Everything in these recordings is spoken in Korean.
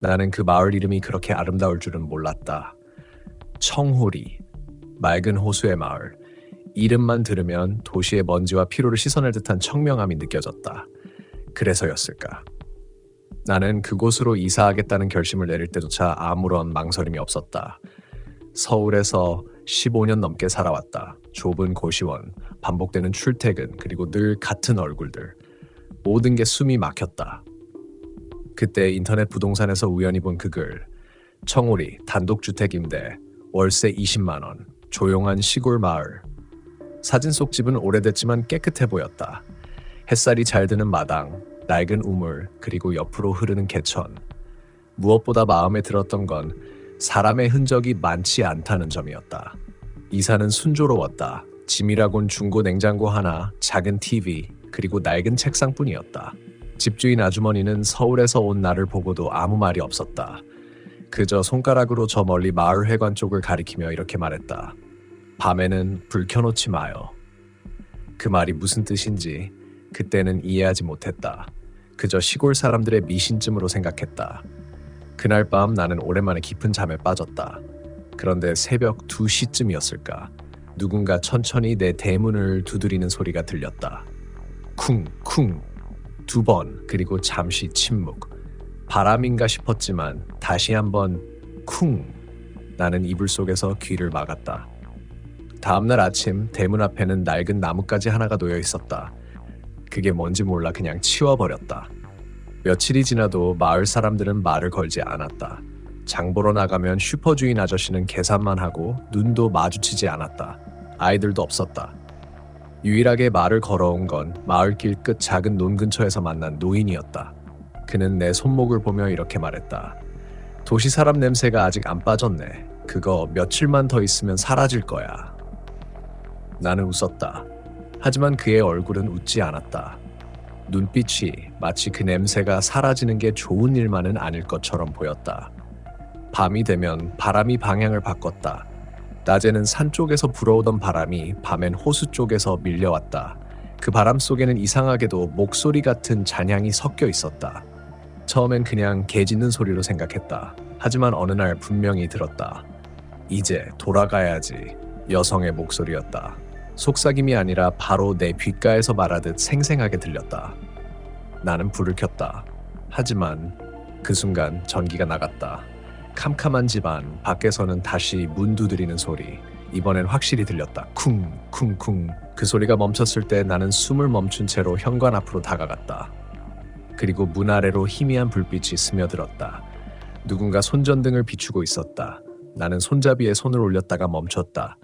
나는 그 마을 이름이 그렇게 아름다울 줄은 몰랐다. 청호리, 맑은 호수의 마을. 이름만 들으면 도시의 먼지와 피로를 씻어낼 듯한 청명함이 느껴졌다. 그래서였을까? 나는 그곳으로 이사하겠다는 결심을 내릴 때조차 아무런 망설임이 없었다. 서울에서 15년 넘게 살아왔다. 좁은 고시원, 반복되는 출퇴근, 그리고 늘 같은 얼굴들. 모든 게 숨이 막혔다. 그때 인터넷 부동산에서 우연히 본 그 글. 청호리, 단독주택 임대, 월세 20만 원, 조용한 시골 마을. 사진 속 집은 오래됐지만 깨끗해 보였다. 햇살이 잘 드는 마당, 낡은 우물, 그리고 옆으로 흐르는 개천. 무엇보다 마음에 들었던 건 사람의 흔적이 많지 않다는 점이었다. 이사는 순조로웠다. 짐이라곤 중고 냉장고 하나, 작은 TV, 그리고 낡은 책상뿐이었다. 집주인 아주머니는 서울에서 온 나를 보고도 아무 말이 없었다. 그저 손가락으로 저 멀리 마을 회관 쪽을 가리키며 이렇게 말했다. 밤에는 불 켜놓지 마요. 그 말이 무슨 뜻인지 그때는 이해하지 못했다. 그저 시골 사람들의 미신쯤으로 생각했다. 그날 밤 나는 오랜만에 깊은 잠에 빠졌다. 그런데 새벽 2시쯤이었을까? 누군가 천천히 내 대문을 두드리는 소리가 들렸다. 쿵쿵 2번, 그리고 잠시 침묵. 바람인가 싶었지만 다시 한번 쿵. 나는 이불 속에서 귀를 막았다. 다음날 아침 대문 앞에는 낡은 나뭇가지 하나가 놓여 있었다. 그게 뭔지 몰라 그냥 치워버렸다. 며칠이 지나도 마을 사람들은 말을 걸지 않았다. 장 보러 나가면 슈퍼주인 아저씨는 계산만 하고 눈도 마주치지 않았다. 아이들도 없었다. 유일하게 말을 걸어온 건 마을길 끝 작은 논 근처에서 만난 노인이었다. 그는 내 손목을 보며 이렇게 말했다. 도시 사람 냄새가 아직 안 빠졌네. 그거 며칠만 더 있으면 사라질 거야. 나는 웃었다. 하지만 그의 얼굴은 웃지 않았다. 눈빛이 마치 그 냄새가 사라지는 게 좋은 일만은 아닐 것처럼 보였다. 밤이 되면 바람이 방향을 바꿨다. 낮에는 산 쪽에서 불어오던 바람이 밤엔 호수 쪽에서 밀려왔다. 그 바람 속에는 이상하게도 목소리 같은 잔향이 섞여 있었다. 처음엔 그냥 개 짖는 소리로 생각했다. 하지만 어느 날 분명히 들었다. 이제 돌아가야지. 여성의 목소리였다. 속삭임이 아니라 바로 내 귓가에서 말하듯 생생하게 들렸다. 나는 불을 켰다. 하지만 그 순간 전기가 나갔다. 캄캄한 집안, 밖에서는 다시 문 두드리는 소리. 이번엔 확실히 들렸다. 쿵, 쿵쿵. 그 소리가 멈췄을 때 나는 숨을 멈춘 채로 현관 앞으로 다가갔다. 그리고 문 아래로 희미한 불빛이 스며들었다. 누군가 손전등을 비추고 있었다. 나는 손잡이에 손을 올렸다가 멈췄다.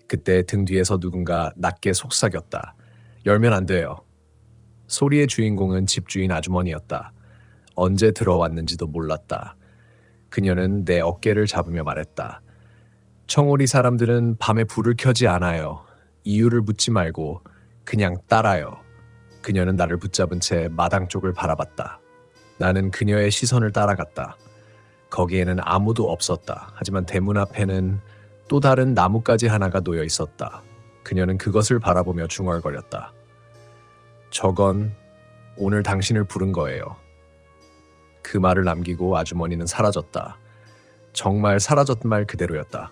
그때 등 뒤에서 누군가 낮게 속삭였다. 열면 안 돼요. 소리의 주인공은 집주인 아주머니였다. 언제 들어왔는지도 몰랐다. 그녀는 내 어깨를 잡으며 말했다. 청오리 사람들은 밤에 불을 켜지 않아요. 이유를 묻지 말고 그냥 따라요. 그녀는 나를 붙잡은 채 마당 쪽을 바라봤다. 나는 그녀의 시선을 따라갔다. 거기에는 아무도 없었다. 하지만 대문 앞에는 또 다른 나뭇가지 하나가 놓여 있었다. 그녀는 그것을 바라보며 중얼거렸다. 저건 오늘 당신을 부른 거예요. 그 말을 남기고 아주머니는 사라졌다. 정말 사라졌던 말 그대로였다.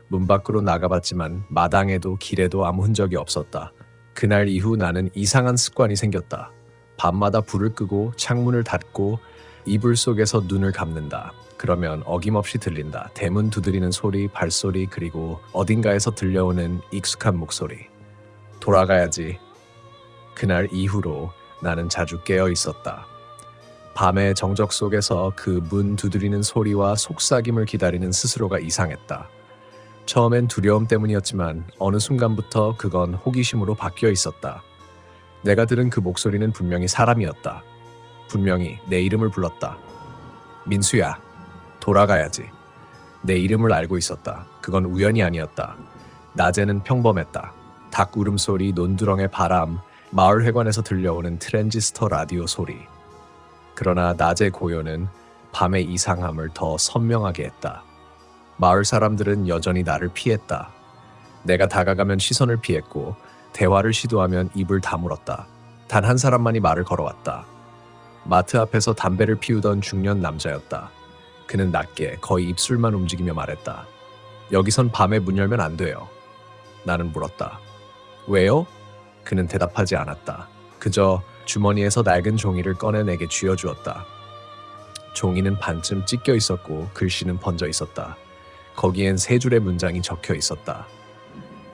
문 밖으로 나가봤지만 마당에도 길에도 아무 흔적이 없었다. 그날 이후 나는 이상한 습관이 생겼다. 밤마다 불을 끄고 창문을 닫고 이불 속에서 눈을 감는다. 그러면 어김없이 들린다. 대문 두드리는 소리, 발소리, 그리고 어딘가에서 들려오는 익숙한 목소리. 돌아가야지. 그날 이후로 나는 자주 깨어 있었다. 밤의 정적 속에서 그 문 두드리는 소리와 속삭임을 기다리는 스스로가 이상했다. 처음엔 두려움 때문이었지만 어느 순간부터 그건 호기심으로 바뀌어 있었다. 내가 들은 그 목소리는 분명히 사람이었다. 분명히 내 이름을 불렀다. 민수야, 돌아가야지. 내 이름을 알고 있었다. 그건 우연이 아니었다. 낮에는 평범했다. 닭 울음소리, 논두렁의 바람, 마을 회관에서 들려오는 트랜지스터 라디오 소리. 그러나 낮의 고요는 밤의 이상함을 더 선명하게 했다. 마을 사람들은 여전히 나를 피했다. 내가 다가가면 시선을 피했고 대화를 시도하면 입을 다물었다. 단 한 사람만이 말을 걸어왔다. 마트 앞에서 담배를 피우던 중년 남자였다. 그는 낮게 거의 입술만 움직이며 말했다. 여기선 밤에 문 열면 안 돼요. 나는 물었다. 왜요? 그는 대답하지 않았다. 그저 주머니에서 낡은 종이를 꺼내 내게 쥐어주었다. 종이는 반쯤 찢겨 있었고 글씨는 번져 있었다. 거기엔 세 줄의 문장이 적혀 있었다.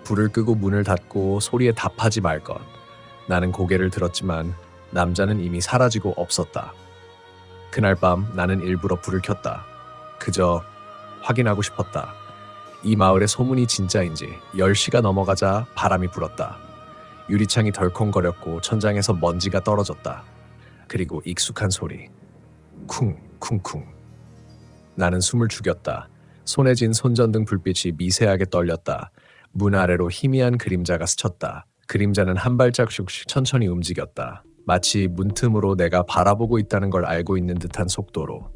불을 끄고 문을 닫고 소리에 답하지 말 것. 나는 고개를 들었지만 남자는 이미 사라지고 없었다. 그날 밤 나는 일부러 불을 켰다. 그저 확인하고 싶었다. 이 마을의 소문이 진짜인지. 10시가 넘어가자 바람이 불었다. 유리창이 덜컹거렸고 천장에서 먼지가 떨어졌다. 그리고 익숙한 소리. 쿵 쿵쿵. 나는 숨을 죽였다. 손에 쥔 손전등 불빛이 미세하게 떨렸다. 문 아래로 희미한 그림자가 스쳤다. 그림자는 한 발짝씩 천천히 움직였다. 마치 문틈으로 내가 바라보고 있다는 걸 알고 있는 듯한 속도로.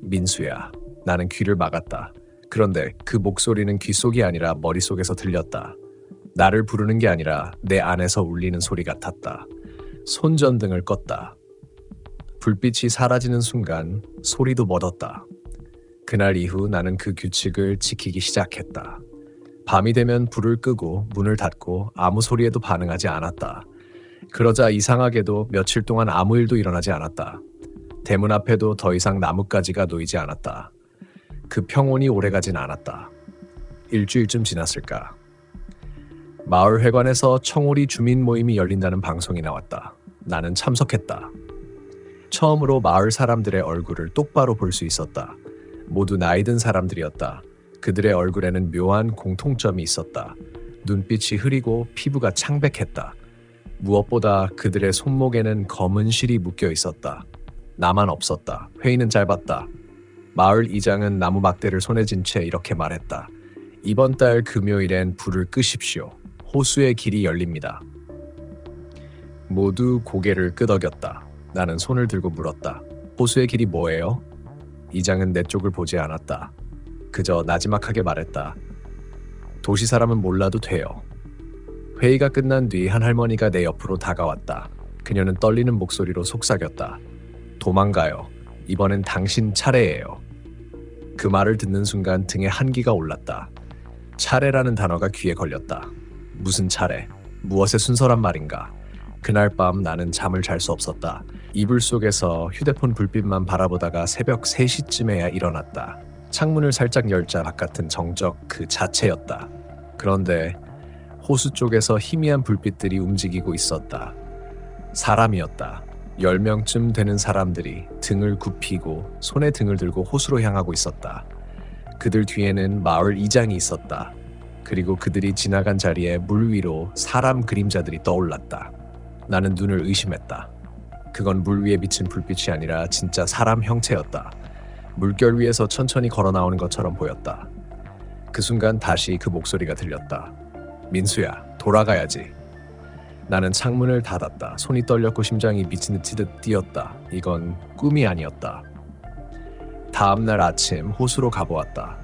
민수야. 나는 귀를 막았다. 그런데 그 목소리는 귓속이 아니라 머릿속에서 들렸다. 나를 부르는 게 아니라 내 안에서 울리는 소리 같았다. 손전등을 껐다. 불빛이 사라지는 순간 소리도 멎었다. 그날 이후 나는 그 규칙을 지키기 시작했다. 밤이 되면 불을 끄고 문을 닫고 아무 소리에도 반응하지 않았다. 그러자 이상하게도 며칠 동안 아무 일도 일어나지 않았다. 대문 앞에도 더 이상 나뭇가지가 놓이지 않았다. 그 평온이 오래가진 않았다. 일주일쯤 지났을까. 마을 회관에서 청오리 주민 모임이 열린다는 방송이 나왔다. 나는 참석했다. 처음으로 마을 사람들의 얼굴을 똑바로 볼 수 있었다. 모두 나이든 사람들이었다. 그들의 얼굴에는 묘한 공통점이 있었다. 눈빛이 흐리고 피부가 창백했다. 무엇보다 그들의 손목에는 검은 실이 묶여 있었다. 나만 없었다. 회의는 짧았다. 마을 이장은 나무 막대를 손에 쥔 채 이렇게 말했다. 이번 달 금요일엔 불을 끄십시오. 호수의 길이 열립니다. 모두 고개를 끄덕였다. 나는 손을 들고 물었다. 호수의 길이 뭐예요? 이장은 내 쪽을 보지 않았다. 그저 나지막하게 말했다. 도시 사람은 몰라도 돼요. 회의가 끝난 뒤 한 할머니가 내 옆으로 다가왔다. 그녀는 떨리는 목소리로 속삭였다. 도망가요. 이번엔 당신 차례예요. 그 말을 듣는 순간 등에 한기가 올랐다. 차례라는 단어가 귀에 걸렸다. 무슨 차례? 무엇의 순서란 말인가? 그날 밤 나는 잠을 잘 수 없었다. 이불 속에서 휴대폰 불빛만 바라보다가 새벽 3시쯤에야 일어났다. 창문을 살짝 열자 바깥은 정적 그 자체였다. 그런데 호수 쪽에서 희미한 불빛들이 움직이고 있었다. 사람이었다. 10명쯤 되는 사람들이 등을 굽히고 손에 등을 들고 호수로 향하고 있었다. 그들 뒤에는 마을 이장이 있었다. 그리고 그들이 지나간 자리에 물 위로 사람 그림자들이 떠올랐다. 나는 눈을 의심했다. 그건 물 위에 비친 불빛이 아니라 진짜 사람 형체였다. 물결 위에서 천천히 걸어 나오는 것처럼 보였다. 그 순간 다시 그 목소리가 들렸다. 민수야, 돌아가야지. 나는 창문을 닫았다. 손이 떨렸고 심장이 미친 듯 뛰었다. 이건 꿈이 아니었다. 다음날 아침 호수로 가보았다.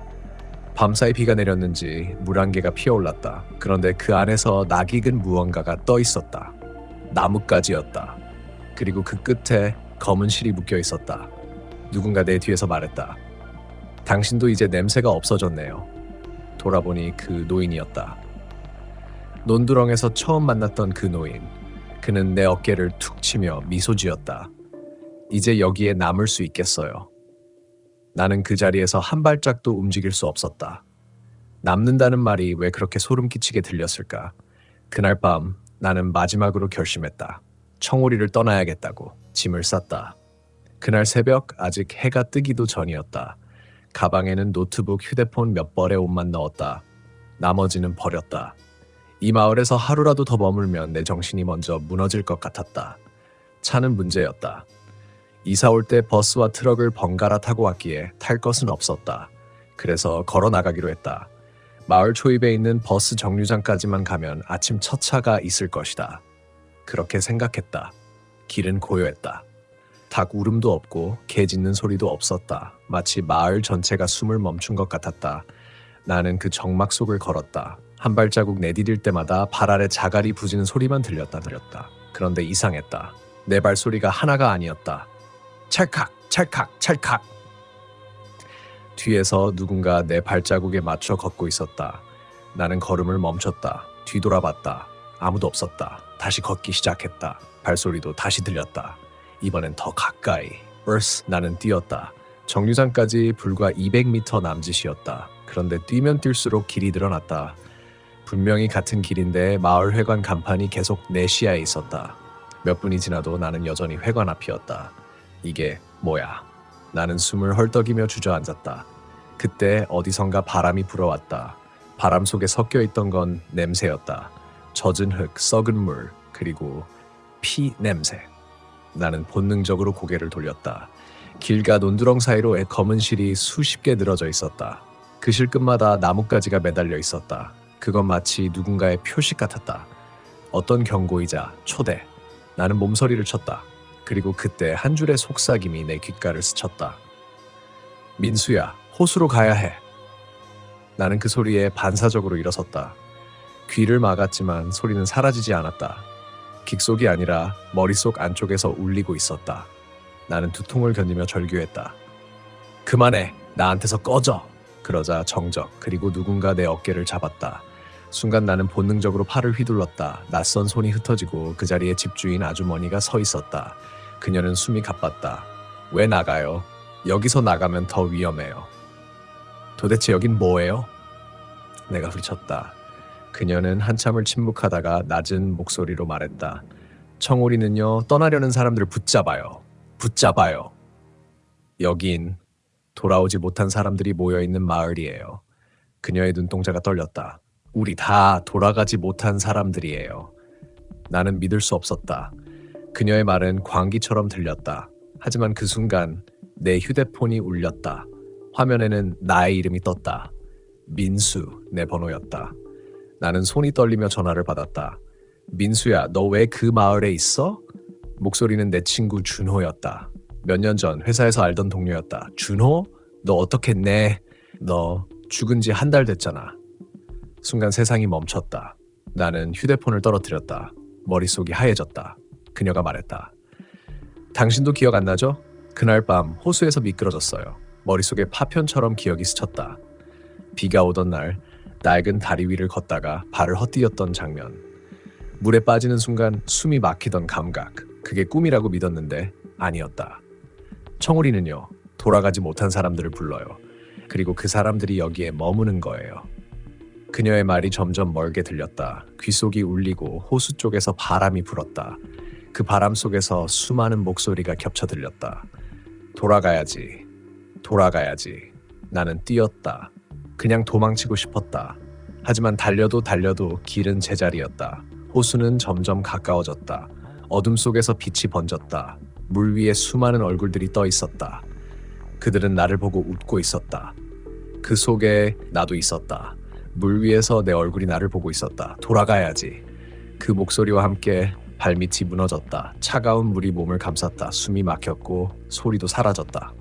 밤사이 비가 내렸는지 물안개가 피어올랐다. 그런데 그 안에서 낯익은 무언가가 떠 있었다. 나뭇가지였다. 그리고 그 끝에 검은 실이 묶여 있었다. 누군가 내 뒤에서 말했다. 당신도 이제 냄새가 없어졌네요. 돌아보니 그 노인이었다. 논두렁에서 처음 만났던 그 노인. 그는 내 어깨를 툭 치며 미소 지었다. 이제 여기에 남을 수 있겠어요. 나는 그 자리에서 한 발짝도 움직일 수 없었다. 남는다는 말이 왜 그렇게 소름 끼치게 들렸을까? 그날 밤 나는 마지막으로 결심했다. 청오리를 떠나야겠다고 짐을 쌌다. 그날 새벽 아직 해가 뜨기도 전이었다. 가방에는 노트북, 휴대폰 몇 벌의 옷만 넣었다. 나머지는 버렸다. 이 마을에서 하루라도 더 머물면 내 정신이 먼저 무너질 것 같았다. 차는 문제였다. 이사 올 때 버스와 트럭을 번갈아 타고 왔기에 탈 것은 없었다. 그래서 걸어 나가기로 했다. 마을 초입에 있는 버스 정류장까지만 가면 아침 첫 차가 있을 것이다. 그렇게 생각했다. 길은 고요했다. 닭 울음도 없고 개 짖는 소리도 없었다. 마치 마을 전체가 숨을 멈춘 것 같았다. 나는 그 정막 속을 걸었다. 한 발자국 내디딜 때마다 발 아래 자갈이 부지는 소리만 들렸다. 그런데 이상했다. 내 발소리가 하나가 아니었다. 찰칵 찰칵 찰칵. 뒤에서 누군가 내 발자국에 맞춰 걷고 있었다. 나는 걸음을 멈췄다. 뒤돌아봤다. 아무도 없었다. 다시 걷기 시작했다. 발소리도 다시 들렸다. 이번엔 더 가까이. 버스. 나는 뛰었다. 정류장까지 불과 200m 남짓이었다. 그런데 뛰면 뛸수록 길이 늘어났다. 분명히 같은 길인데 마을 회관 간판이 계속 내 시야에 있었다. 몇 분이 지나도 나는 여전히 회관 앞이었다. 이게 뭐야? 나는 숨을 헐떡이며 주저앉았다. 그때 어디선가 바람이 불어왔다. 바람 속에 섞여 있던 건 냄새였다. 젖은 흙, 썩은 물, 그리고 피 냄새. 나는 본능적으로 고개를 돌렸다. 길과 논두렁 사이로 검은 실이 수십 개 늘어져 있었다. 그 실 끝마다 나뭇가지가 매달려 있었다. 그건 마치 누군가의 표식 같았다. 어떤 경고이자 초대. 나는 몸서리를 쳤다. 그리고 그때 한 줄의 속삭임이 내 귓가를 스쳤다. 민수야, 호수로 가야 해. 나는 그 소리에 반사적으로 일어섰다. 귀를 막았지만 소리는 사라지지 않았다. 귓속이 아니라 머릿속 안쪽에서 울리고 있었다. 나는 두통을 견디며 절규했다. 그만해! 나한테서 꺼져! 그러자 정적, 그리고 누군가 내 어깨를 잡았다. 순간 나는 본능적으로 팔을 휘둘렀다. 낯선 손이 흩어지고 그 자리에 집주인 아주머니가 서 있었다. 그녀는 숨이 가빴다. 왜 나가요? 여기서 나가면 더 위험해요. 도대체 여긴 뭐예요? 내가 후리쳤다. 그녀는 한참을 침묵하다가 낮은 목소리로 말했다. 청오리는요, 떠나려는 사람들을 붙잡아요. 붙잡아요. 여긴 돌아오지 못한 사람들이 모여있는 마을이에요. 그녀의 눈동자가 떨렸다. 우리 다 돌아가지 못한 사람들이에요. 나는 믿을 수 없었다. 그녀의 말은 광기처럼 들렸다. 하지만 그 순간 내 휴대폰이 울렸다. 화면에는 나의 이름이 떴다. 민수, 내 번호였다. 나는 손이 떨리며 전화를 받았다. 민수야, 너 왜 그 마을에 있어? 목소리는 내 친구 준호였다. 몇 년 전 회사에서 알던 동료였다. 준호? 너 어떻게 너 죽은 지 한 달 됐잖아. 순간 세상이 멈췄다. 나는 휴대폰을 떨어뜨렸다. 머릿속이 하얘졌다. 그녀가 말했다. 당신도 기억 안 나죠? 그날 밤 호수에서 미끄러졌어요. 머릿속에 파편처럼 기억이 스쳤다. 비가 오던 날 낡은 다리 위를 걷다가 발을 헛디뎠던 장면. 물에 빠지는 순간 숨이 막히던 감각. 그게 꿈이라고 믿었는데 아니었다. 청우리는요, 돌아가지 못한 사람들을 불러요. 그리고 그 사람들이 여기에 머무는 거예요. 그녀의 말이 점점 멀게 들렸다. 귓속이 울리고 호수 쪽에서 바람이 불었다. 그 바람 속에서 수많은 목소리가 겹쳐 들렸다. 돌아가야지. 돌아가야지. 나는 뛰었다. 그냥 도망치고 싶었다. 하지만 달려도 길은 제자리였다. 호수는 점점 가까워졌다. 어둠 속에서 빛이 번졌다. 물 위에 수많은 얼굴들이 떠 있었다. 그들은 나를 보고 웃고 있었다. 그 속에 나도 있었다. 물 위에서 내 얼굴이 나를 보고 있었다. 돌아가야지. 그 목소리와 함께 발밑이 무너졌다. 차가운 물이 몸을 감쌌다. 숨이 막혔고 소리도 사라졌다.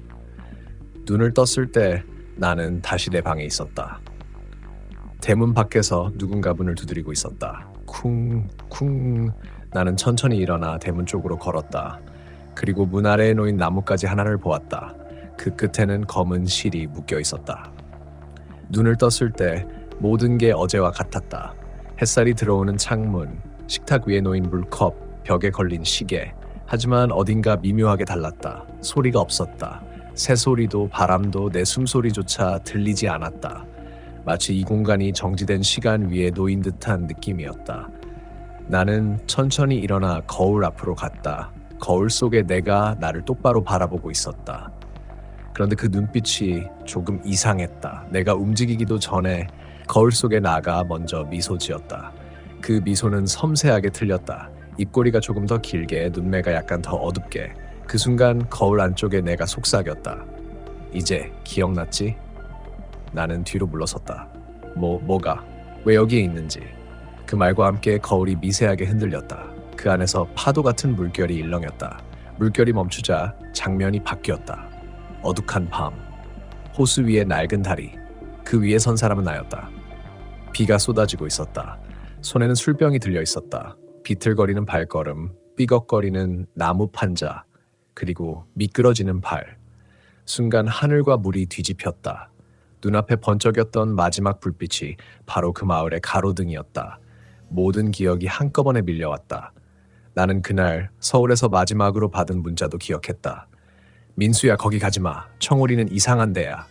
눈을 떴을 때 나는 다시 내 방에 있었다. 대문 밖에서 누군가 문을 두드리고 있었다. 쿵쿵. 나는 천천히 일어나 대문 쪽으로 걸었다. 그리고 문 아래에 놓인 나뭇가지 하나를 보았다. 그 끝에는 검은 실이 묶여 있었다. 눈을 떴을 때 모든 게 어제와 같았다. 햇살이 들어오는 창문, 식탁 위에 놓인 물컵, 벽에 걸린 시계. 하지만 어딘가 미묘하게 달랐다. 소리가 없었다. 새소리도 바람도 내 숨소리조차 들리지 않았다. 마치 이 공간이 정지된 시간 위에 놓인 듯한 느낌이었다. 나는 천천히 일어나 거울 앞으로 갔다. 거울 속에 내가 나를 똑바로 바라보고 있었다. 그런데 그 눈빛이 조금 이상했다. 내가 움직이기도 전에 거울 속에 나가 먼저 미소 지었다. 그 미소는 섬세하게 틀렸다. 입꼬리가 조금 더 길게, 눈매가 약간 더 어둡게. 그 순간 거울 안쪽에 내가 속삭였다. 이제 기억났지? 나는 뒤로 물러섰다. 뭐가? 왜 여기에 있는지. 그 말과 함께 거울이 미세하게 흔들렸다. 그 안에서 파도 같은 물결이 일렁였다. 물결이 멈추자 장면이 바뀌었다. 어둑한 밤, 호수 위에 낡은 다리, 그 위에 선 사람은 나였다. 비가 쏟아지고 있었다. 손에는 술병이 들려 있었다. 비틀거리는 발걸음, 삐걱거리는 나무 판자, 그리고 미끄러지는 발. 순간 하늘과 물이 뒤집혔다. 눈앞에 번쩍였던 마지막 불빛이 바로 그 마을의 가로등이었다. 모든 기억이 한꺼번에 밀려왔다. 나는 그날 서울에서 마지막으로 받은 문자도 기억했다. 민수야, 거기 가지 마. 청오리는 이상한 데야.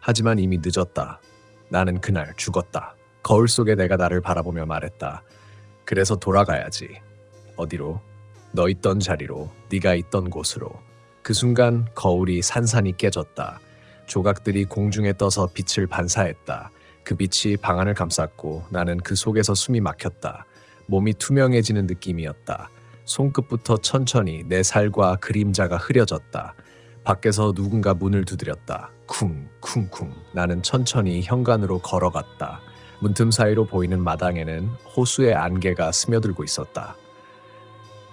하지만 이미 늦었다. 나는 그날 죽었다. 거울 속에 내가 나를 바라보며 말했다. 그래서 돌아가야지. 어디로? 너 있던 자리로, 네가 있던 곳으로. 그 순간 거울이 산산이 깨졌다. 조각들이 공중에 떠서 빛을 반사했다. 그 빛이 방안을 감쌌고 나는 그 속에서 숨이 막혔다. 몸이 투명해지는 느낌이었다. 손끝부터 천천히 내 살과 그림자가 흐려졌다. 밖에서 누군가 문을 두드렸다. 쿵쿵쿵. 나는 천천히 현관으로 걸어갔다. 문틈 사이로 보이는 마당에는 호수의 안개가 스며들고 있었다.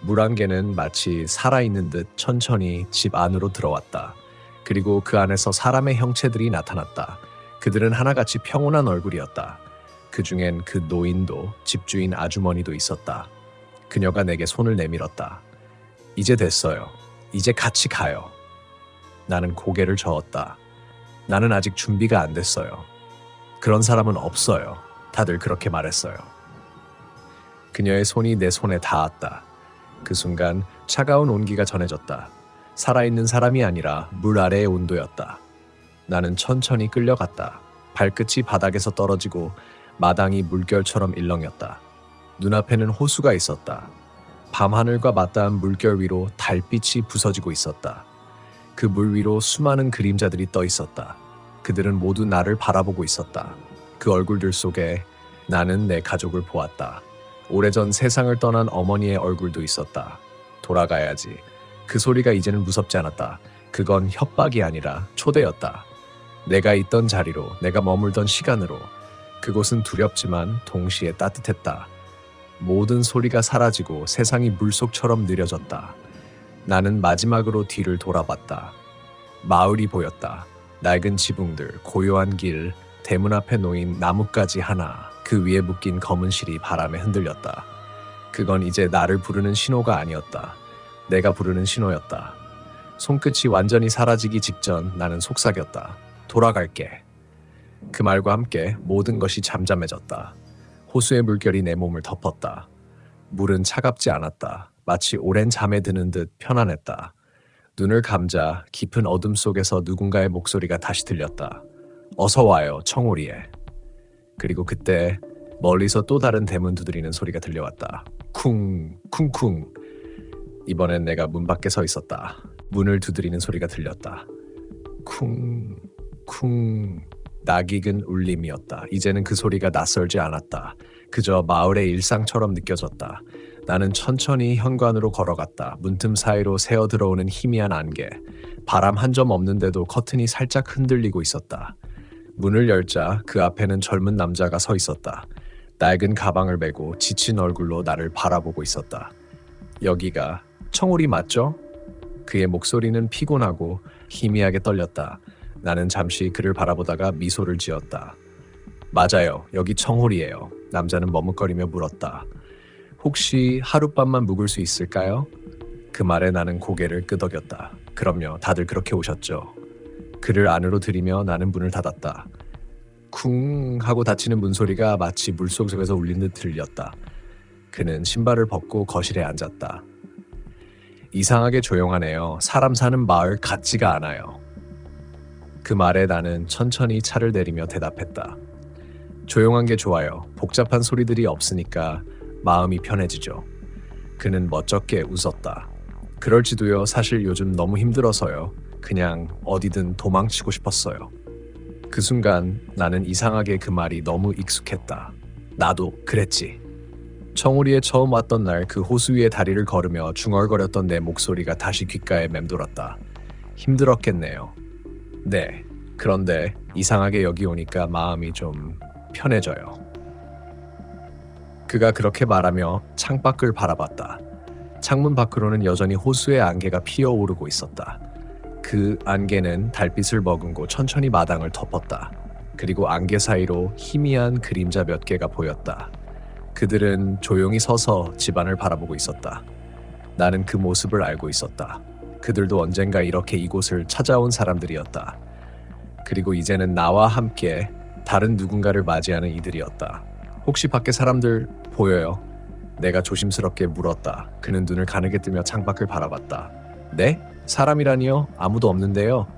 물안개는 마치 살아있는 듯 천천히 집 안으로 들어왔다. 그리고 그 안에서 사람의 형체들이 나타났다. 그들은 하나같이 평온한 얼굴이었다. 그 중엔 그 노인도 집주인 아주머니도 있었다. 그녀가 내게 손을 내밀었다. 이제 됐어요. 이제 같이 가요. 나는 고개를 저었다. 나는 아직 준비가 안 됐어요. 그런 사람은 없어요. 다들 그렇게 말했어요. 그녀의 손이 내 손에 닿았다. 그 순간 차가운 온기가 전해졌다. 살아있는 사람이 아니라 물 아래의 온도였다. 나는 천천히 끌려갔다. 발끝이 바닥에서 떨어지고 마당이 물결처럼 일렁였다. 눈앞에는 호수가 있었다. 밤하늘과 맞닿은 물결 위로 달빛이 부서지고 있었다. 그 물 위로 수많은 그림자들이 떠 있었다. 그들은 모두 나를 바라보고 있었다. 그 얼굴들 속에 나는 내 가족을 보았다. 오래전 세상을 떠난 어머니의 얼굴도 있었다. 돌아가야지. 그 소리가 이제는 무섭지 않았다. 그건 협박이 아니라 초대였다. 내가 있던 자리로, 내가 머물던 시간으로. 그곳은 두렵지만 동시에 따뜻했다. 모든 소리가 사라지고 세상이 물속처럼 느려졌다. 나는 마지막으로 뒤를 돌아봤다. 마을이 보였다. 낡은 지붕들, 고요한 길, 대문 앞에 놓인 나뭇가지 하나, 그 위에 묶인 검은 실이 바람에 흔들렸다. 그건 이제 나를 부르는 신호가 아니었다. 내가 부르는 신호였다. 손끝이 완전히 사라지기 직전 나는 속삭였다. 돌아갈게. 그 말과 함께 모든 것이 잠잠해졌다. 호수의 물결이 내 몸을 덮었다. 물은 차갑지 않았다. 마치 오랜 잠에 드는 듯 편안했다. 눈을 감자 깊은 어둠 속에서 누군가의 목소리가 다시 들렸다. 어서 와요, 청오리에. 그리고 그때 멀리서 또 다른 대문 두드리는 소리가 들려왔다. 쿵, 쿵쿵. 이번엔 내가 문 밖에 서 있었다. 문을 두드리는 소리가 들렸다. 쿵, 쿵. 낯익은 울림이었다. 이제는 그 소리가 낯설지 않았다. 그저 마을의 일상처럼 느껴졌다. 나는 천천히 현관으로 걸어갔다. 문틈 사이로 새어 들어오는 희미한 안개. 바람 한 점 없는데도 커튼이 살짝 흔들리고 있었다. 문을 열자 그 앞에는 젊은 남자가 서 있었다. 낡은 가방을 메고 지친 얼굴로 나를 바라보고 있었다. 여기가 청오리 맞죠? 그의 목소리는 피곤하고 희미하게 떨렸다. 나는 잠시 그를 바라보다가 미소를 지었다. 맞아요. 여기 청홀이에요. 남자는 머뭇거리며 물었다. 혹시 하룻밤만 묵을 수 있을까요? 그 말에 나는 고개를 끄덕였다. 그럼요. 다들 그렇게 오셨죠. 그를 안으로 들이며 나는 문을 닫았다. 쿵 하고 닫히는 문소리가 마치 물속에서 울린 듯 들렸다. 그는 신발을 벗고 거실에 앉았다. 이상하게 조용하네요. 사람 사는 마을 같지가 않아요. 그 말에 나는 천천히 차를 내리며 대답했다. 조용한 게 좋아요. 복잡한 소리들이 없으니까 마음이 편해지죠. 그는 멋쩍게 웃었다. 그럴지도요. 사실 요즘 너무 힘들어서요. 그냥 어디든 도망치고 싶었어요. 그 순간 나는 이상하게 그 말이 너무 익숙했다. 나도 그랬지. 청우리에 처음 왔던 날 그 호수 위에 다리를 걸으며 중얼거렸던 내 목소리가 다시 귓가에 맴돌았다. 힘들었겠네요. 네. 그런데 이상하게 여기 오니까 마음이 좀 편해져요. 그가 그렇게 말하며 창밖을 바라봤다. 창문 밖으로는 여전히 호수의 안개가 피어오르고 있었다. 그 안개는 달빛을 머금고 천천히 마당을 덮었다. 그리고 안개 사이로 희미한 그림자 몇 개가 보였다. 그들은 조용히 서서 집안을 바라보고 있었다. 나는 그 모습을 알고 있었다. 그들도 언젠가 이렇게 이곳을 찾아온 사람들이었다. 그리고 이제는 나와 함께 다른 누군가를 맞이하는 이들이었다. 혹시 밖에 사람들 보여요? 내가 조심스럽게 물었다. 그는 눈을 가늘게 뜨며 창밖을 바라봤다. 네? 사람이라니요? 아무도 없는데요.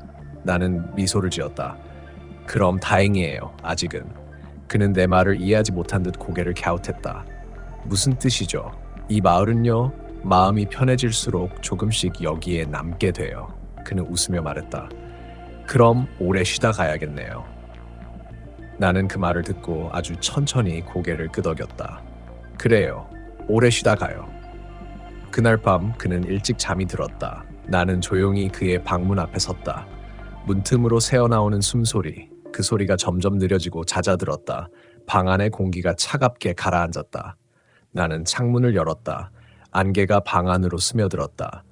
나는 미소를 지었다. 그럼 다행이에요. 아직은. 그는 내 말을 이해하지 못한 듯 고개를 갸웃했다. 무슨 뜻이죠? 이 마을은요, 마음이 편해질수록 조금씩 여기에 남게 돼요. 그는 웃으며 말했다. 그럼 오래 쉬다 가야겠네요. 나는 그 말을 듣고 아주 천천히 고개를 끄덕였다. 그래요. 오래 쉬다 가요. 그날 밤 그는 일찍 잠이 들었다. 나는 조용히 그의 방문 앞에 섰다. 문틈으로 새어나오는 숨소리, 그 소리가 점점 느려지고 잦아들었다. 방 안의 공기가 차갑게 가라앉았다. 나는 창문을 열었다. 안개가 방 안으로 스며들었다.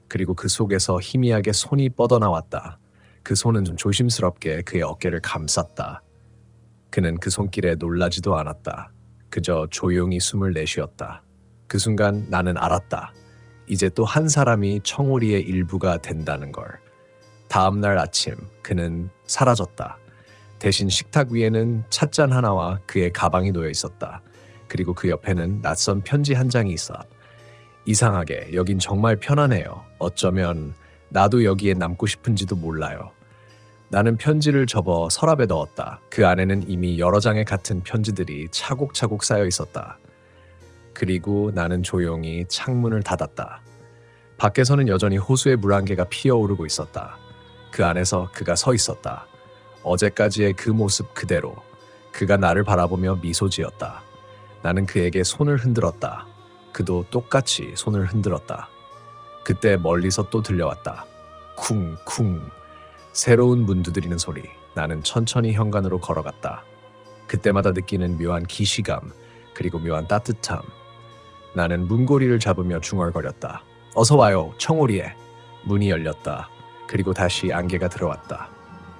그리고 그 속에서 희미하게 손이 뻗어나왔다. 그 손은 좀 조심스럽게 그의 어깨를 감쌌다. 그는 그 손길에 놀라지도 않았다. 그저 조용히 숨을 내쉬었다. 그 순간 나는 알았다. 이제 또 한 사람이 청오리의 일부가 된다는 걸. 다음 날 아침 그는 사라졌다. 대신 식탁 위에는 찻잔 하나와 그의 가방이 놓여 있었다. 그리고 그 옆에는 낯선 편지 한 장이 있어. 이상하게 여긴 정말 편하네요. 어쩌면 나도 여기에 남고 싶은지도 몰라요. 나는 편지를 접어 서랍에 넣었다. 그 안에는 이미 여러 장의 같은 편지들이 차곡차곡 쌓여 있었다. 그리고 나는 조용히 창문을 닫았다. 밖에서는 여전히 호수의 물안개가 피어오르고 있었다. 그 안에서 그가 서 있었다. 어제까지의 그 모습 그대로. 그가 나를 바라보며 미소 지었다. 나는 그에게 손을 흔들었다. 그도 똑같이 손을 흔들었다. 그때 멀리서 또 들려왔다. 쿵쿵. 새로운 문 두드리는 소리. 나는 천천히 현관으로 걸어갔다. 그때마다 느끼는 묘한 기시감, 그리고 묘한 따뜻함. 나는 문고리를 잡으며 중얼거렸다. 어서 와요, 청오리에. 문이 열렸다. 그리고 다시 안개가 들어왔다.